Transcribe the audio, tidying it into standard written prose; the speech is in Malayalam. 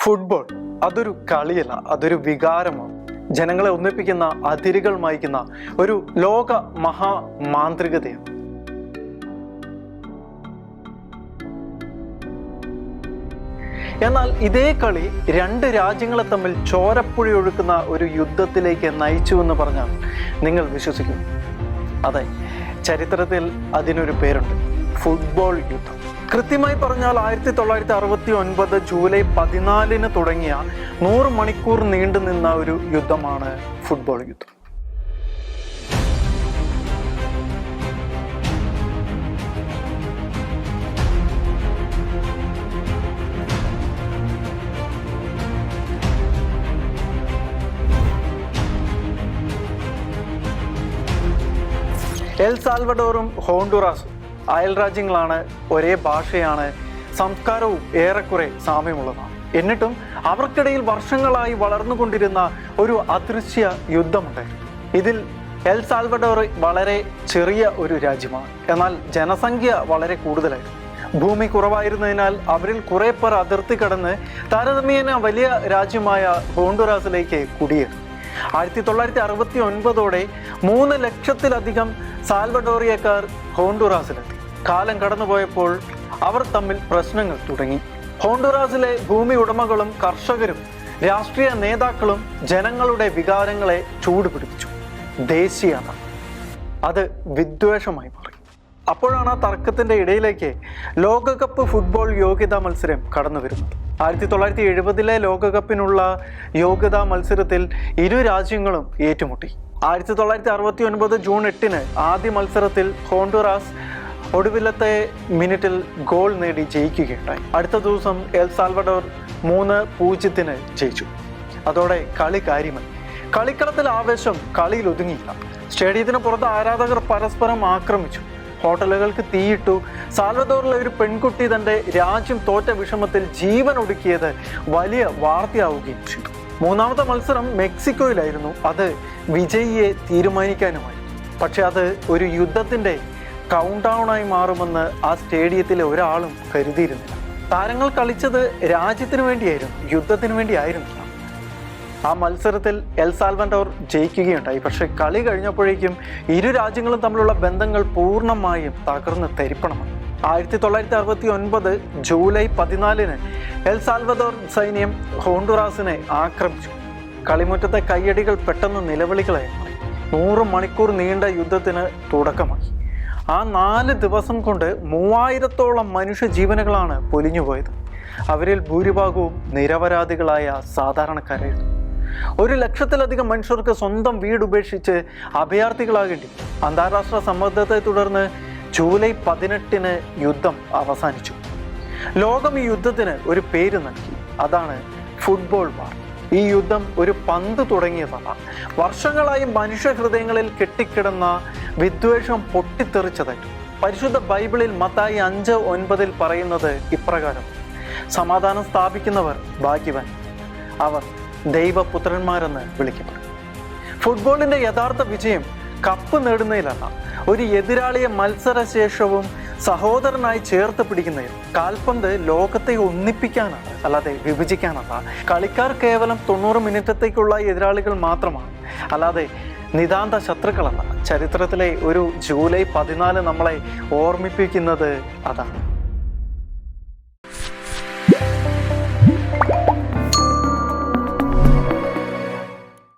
ഫുട്ബോൾ അതൊരു കളിയല്ല, അതൊരു വികാരമാണ്. ജനങ്ങളെ ഒന്നിപ്പിക്കുന്ന, അതിരുകൾ മായ്ക്കുന്ന ഒരു ലോക മഹാമാന്ത്രികതയാണ്. എന്നാൽ ഇതേ കളി രണ്ട് രാജ്യങ്ങളെ തമ്മിൽ ചോരപ്പുഴയൊഴുക്കുന്ന ഒരു യുദ്ധത്തിലേക്ക് നയിച്ചുവെന്ന് പറഞ്ഞാൽ നിങ്ങൾ വിശ്വസിക്കും? അതെ, ചരിത്രത്തിൽ അതിനൊരു പേരുണ്ട്, ഫുട്ബോൾ യുദ്ധം. കൃത്യമായി പറഞ്ഞാൽ 1969 ജൂലൈ 14 തുടങ്ങിയ 100 മണിക്കൂർ നീണ്ടു നിന്ന ഒരു യുദ്ധമാണ് ഫുട്ബോൾ യുദ്ധം. എൽ സാൽവഡോറും ഹോണ്ടുറാസും അയൽ രാജ്യങ്ങളാണ്, ഒരേ ഭാഷയാണ്, സംസ്കാരവും ഏറെക്കുറെ സാമ്യമുള്ളതാണ്. എന്നിട്ടും അവർക്കിടയിൽ വർഷങ്ങളായി വളർന്നുകൊണ്ടിരുന്ന ഒരു അദൃശ്യ യുദ്ധമുണ്ടായിരുന്നു. ഇതിൽ എൽ സാൽവഡോർ വളരെ ചെറിയ ഒരു രാജ്യമാണ്, എന്നാൽ ജനസംഖ്യ വളരെ കൂടുതലായിരുന്നു. ഭൂമി കുറവായിരുന്നതിനാൽ അവരിൽ കുറെ പേർ അതിർത്തി കടന്ന് താരതമ്യേന വലിയ രാജ്യമായ ഹോണ്ടുറാസിലേക്ക് കുടിയേറി. 1969 3 ലക്ഷത്തിലധികം സാൽവഡോറിയക്കാർ ഹോണ്ടുറാസിലെത്തി. കാലം കടന്നുപോയപ്പോൾ അവർ തമ്മിൽ പ്രശ്നങ്ങൾ തുടങ്ങി. ഹോണ്ടുറാസിലെ ഭൂമി ഉടമകളും കർഷകരും രാഷ്ട്രീയ നേതാക്കളും ജനങ്ങളുടെ വികാരങ്ങളെ ചൂടുപിടിപ്പിച്ചു. ദേശീയത അത് വിദ്വേഷമായി മാറി. അപ്പോഴാണ് ആ തർക്കത്തിന്റെ ഇടയിലേക്ക് ലോകകപ്പ് ഫുട്ബോൾ യോഗ്യതാ മത്സരം കടന്നു വരുന്നത്. 1970 ലോകകപ്പിനുള്ള യോഗ്യതാ മത്സരത്തിൽ ഇരു രാജ്യങ്ങളും ഏറ്റുമുട്ടി. 1969 ജൂൺ 8 ആദ്യ മത്സരത്തിൽ ഹോണ്ടുറാസ് ഒടുവിലത്തെ മിനിറ്റിൽ ഗോൾ നേടി ജയിക്കുകയുണ്ടായി. അടുത്ത ദിവസം എൽ സാൽവഡോർ 3-0 ജയിച്ചു. അതോടെ കളി കാര്യമായി. കളിക്കളത്തിൽ ആവേശം കളിയിൽ ഒതുങ്ങിയില്ല. സ്റ്റേഡിയത്തിന് പുറത്ത് ആരാധകർ പരസ്പരം ആക്രമിച്ചു, ഹോട്ടലുകൾക്ക് തീയിട്ടു. സാൽവഡോറിലെ ഒരു പെൺകുട്ടി തന്റെ രാജ്യം തോറ്റ വിഷമത്തിൽ ജീവൻ ഒടുക്കിയത് വലിയ വാർത്തയാവുകയും ചെയ്തു. മൂന്നാമത്തെ മത്സരം മെക്സിക്കോയിലായിരുന്നു. അത് വിജയിയെ തീരുമാനിക്കാനുമായി. പക്ഷെ അത് ഒരു യുദ്ധത്തിന്റെ കൗണ്ട് ഡൗണായി മാറുമെന്ന് ആ സ്റ്റേഡിയത്തിലെ ഒരാളും കരുതിയിരുന്നില്ല. താരങ്ങൾ കളിച്ചത് രാജ്യത്തിന് വേണ്ടിയായിരുന്നു, യുദ്ധത്തിന് വേണ്ടിയായിരുന്നില്ല. ആ മത്സരത്തിൽ എൽ സാൽവഡോർ ജയിക്കുകയുണ്ടായി. പക്ഷെ കളി കഴിഞ്ഞപ്പോഴേക്കും ഇരു രാജ്യങ്ങളും തമ്മിലുള്ള ബന്ധങ്ങൾ പൂർണ്ണമായും തകർന്ന് തരിപ്പണമായി. 1969 ജൂലൈ 14 എൽ സാൽവഡോർ സൈന്യം ഹോണ്ടുറാസിനെ ആക്രമിച്ചു. കളിമുറ്റത്തെ കയ്യടികൾ പെട്ടെന്ന് നിലവിളികളായി മാറി. 100 മണിക്കൂർ നീണ്ട യുദ്ധത്തിന് തുടക്കമായി. ആ 4 ദിവസം കൊണ്ട് 3000-ഓളം മനുഷ്യജീവനുകളാണ് പൊലിഞ്ഞുപോയത്. അവരിൽ ഭൂരിഭാഗവും നിരപരാധികളായ സാധാരണക്കാരായിരുന്നു. 1 ലക്ഷത്തിലധികം മനുഷ്യർക്ക് സ്വന്തം വീട് ഉപേക്ഷിച്ച് അഭയാർത്ഥികളാകേണ്ടി. അന്താരാഷ്ട്ര സമ്മർദ്ദത്തെ തുടർന്ന് ജൂലൈ 18 യുദ്ധം അവസാനിച്ചു. ലോകം ഈ യുദ്ധത്തിന് ഒരു പേര് നൽകി, അതാണ് ഫുട്ബോൾ വാർ. ഈ യുദ്ധം ഒരു പന്ത് തുടങ്ങിയതല്ല, വർഷങ്ങളായി മനുഷ്യ ഹൃദയങ്ങളിൽ കെട്ടിക്കിടന്ന വിദ്വേഷം പൊട്ടിത്തെറിച്ചതായിരുന്നു. പരിശുദ്ധ ബൈബിളിൽ മത്തായി 5:9 പറയുന്നത് ഇപ്രകാരം: സമാധാനം സ്ഥാപിക്കുന്നവർ ഭാഗ്യവാൻ, അവർ ദൈവപുത്രന്മാരെന്ന് വിളിക്കപ്പെടും. ഫുട്ബോളിന്റെ യഥാർത്ഥ വിജയം കപ്പ് നേടുന്നതിലല്ല, ഒരു എതിരാളിയെ മത്സരശേഷവും സഹോദരനായി ചേർത്ത് പിടിക്കുന്നതിൽ. കാൽപന്ത് ലോകത്തെ ഒന്നിപ്പിക്കാനാണ്, അല്ലാതെ വിഭജിക്കാനല്ല. കളിക്കാർ കേവലം 90 മിനിറ്റത്തേക്കുള്ള എതിരാളികൾ മാത്രമാണ്, അല്ലാതെ നിതാന്ത ശത്രുക്കളല്ല. ചരിത്രത്തിലെ ഒരു ജൂലൈ 14 നമ്മളെ ഓർമ്മിപ്പിക്കുന്നത് അതാണ്.